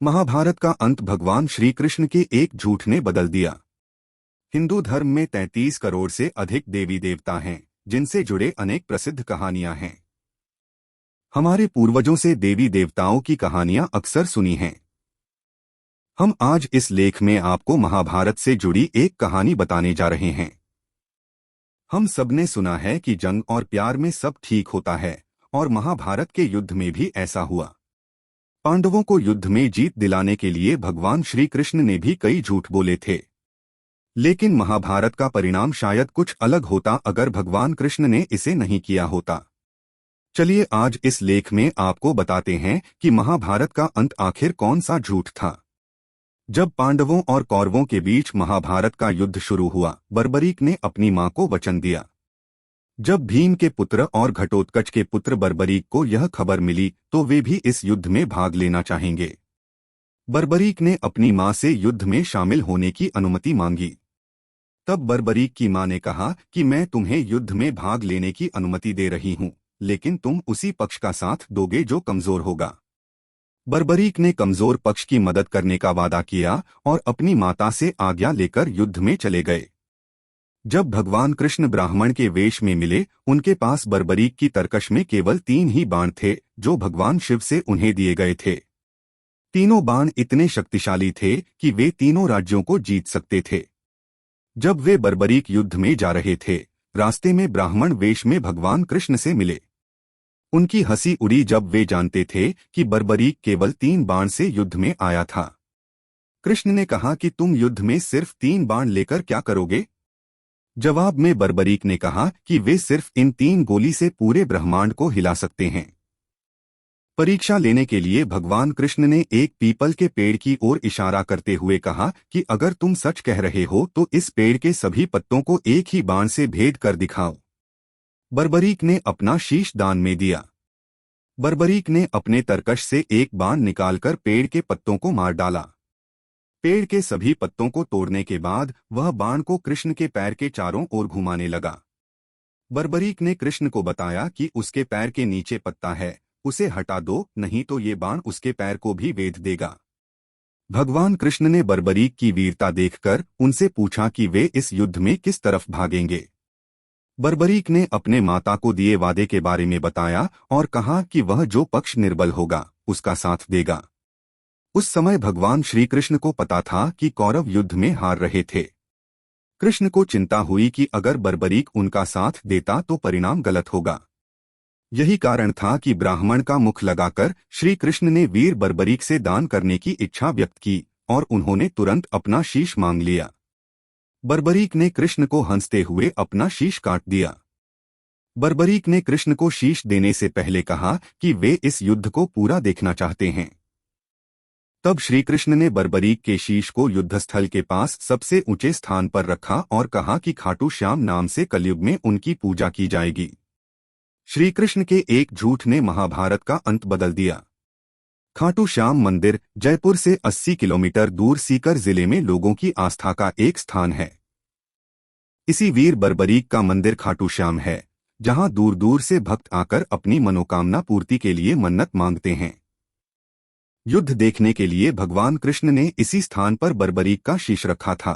महाभारत का अंत भगवान श्री कृष्ण के एक झूठ ने बदल दिया। हिंदू धर्म में 33 करोड़ से अधिक देवी देवता हैं, जिनसे जुड़े अनेक प्रसिद्ध कहानियां हैं। हमारे पूर्वजों से देवी देवताओं की कहानियां अक्सर सुनी हैं। हम आज इस लेख में आपको महाभारत से जुड़ी एक कहानी बताने जा रहे हैं। हम सबने सुना है कि जंग और प्यार में सब ठीक होता है, और महाभारत के युद्ध में भी ऐसा हुआ। पांडवों को युद्ध में जीत दिलाने के लिए भगवान श्री कृष्ण ने भी कई झूठ बोले थे। लेकिन महाभारत का परिणाम शायद कुछ अलग होता अगर भगवान कृष्ण ने इसे नहीं किया होता। चलिए आज इस लेख में आपको बताते हैं कि महाभारत का अंत आखिर कौन सा झूठ था। जब पांडवों और कौरवों के बीच महाभारत का युद्ध शुरू हुआ, बर्बरीक ने अपनी मां को वचन दिया। जब भीम के पुत्र और घटोत्कच के पुत्र बर्बरीक को यह खबर मिली तो वे भी इस युद्ध में भाग लेना चाहेंगे। बर्बरीक ने अपनी मां से युद्ध में शामिल होने की अनुमति मांगी। तब बर्बरीक की मां ने कहा कि मैं तुम्हें युद्ध में भाग लेने की अनुमति दे रही हूं, लेकिन तुम उसी पक्ष का साथ दोगे जो कमजोर होगा। बर्बरीक ने कमजोर पक्ष की मदद करने का वादा किया और अपनी माता से आज्ञा लेकर युद्ध में चले गए। जब भगवान कृष्ण ब्राह्मण के वेश में मिले, उनके पास बर्बरीक की तरकश में केवल 3 ही बाण थे जो भगवान शिव से उन्हें दिए गए थे। तीनों बाण इतने शक्तिशाली थे कि वे तीनों राज्यों को जीत सकते थे। जब वे बर्बरीक युद्ध में जा रहे थे, रास्ते में ब्राह्मण वेश में भगवान कृष्ण से मिले। उनकी हंसी उड़ी जब वे जानते थे कि बर्बरीक केवल 3 बाण से युद्ध में आया था। कृष्ण ने कहा कि तुम युद्ध में सिर्फ 3 बाण लेकर क्या करोगे? जवाब में बर्बरीक ने कहा कि वे सिर्फ इन 3 गोली से पूरे ब्रह्मांड को हिला सकते हैं। परीक्षा लेने के लिए भगवान कृष्ण ने एक पीपल के पेड़ की ओर इशारा करते हुए कहा कि अगर तुम सच कह रहे हो तो इस पेड़ के सभी पत्तों को एक ही बाण से भेद कर दिखाओ। बर्बरीक ने अपना शीश दान में दिया। बर्बरीक ने अपने तरकश से एक बाण निकालकर पेड़ के पत्तों को मार डाला। पेड़ के सभी पत्तों को तोड़ने के बाद वह बाण को कृष्ण के पैर के चारों ओर घुमाने लगा। बर्बरीक ने कृष्ण को बताया कि उसके पैर के नीचे पत्ता है, उसे हटा दो, नहीं तो ये बाण उसके पैर को भी वेध देगा। भगवान कृष्ण ने बर्बरीक की वीरता देखकर उनसे पूछा कि वे इस युद्ध में किस तरफ भागेंगे। बर्बरीक ने अपने माता को दिए वादे के बारे में बताया और कहा कि वह जो पक्ष निर्बल होगा उसका साथ देगा। उस समय भगवान श्री कृष्ण को पता था कि कौरव युद्ध में हार रहे थे। कृष्ण को चिंता हुई कि अगर बर्बरीक उनका साथ देता तो परिणाम गलत होगा। यही कारण था कि ब्राह्मण का मुख लगाकर श्री कृष्ण ने वीर बर्बरीक से दान करने की इच्छा व्यक्त की और उन्होंने तुरंत अपना शीश मांग लिया। बर्बरीक ने कृष्ण को हंसते हुए अपना शीश काट दिया। बर्बरीक ने कृष्ण को शीश देने से पहले कहा कि वे इस युद्ध को पूरा देखना चाहते हैं। तब श्री कृष्ण ने बर्बरीक के शीश को युद्धस्थल के पास सबसे ऊंचे स्थान पर रखा और कहा कि खाटू श्याम नाम से कलयुग में उनकी पूजा की जाएगी। श्री कृष्ण के एक झूठ ने महाभारत का अंत बदल दिया। खाटू श्याम मंदिर जयपुर से 80 किलोमीटर दूर सीकर जिले में लोगों की आस्था का एक स्थान है। इसी वीर बर्बरीक का मंदिर खाटू श्याम है, जहां दूर दूर से भक्त आकर अपनी मनोकामना पूर्ति के लिए मन्नत मांगते हैं। युद्ध देखने के लिए भगवान कृष्ण ने इसी स्थान पर बर्बरीक का शीश रखा था।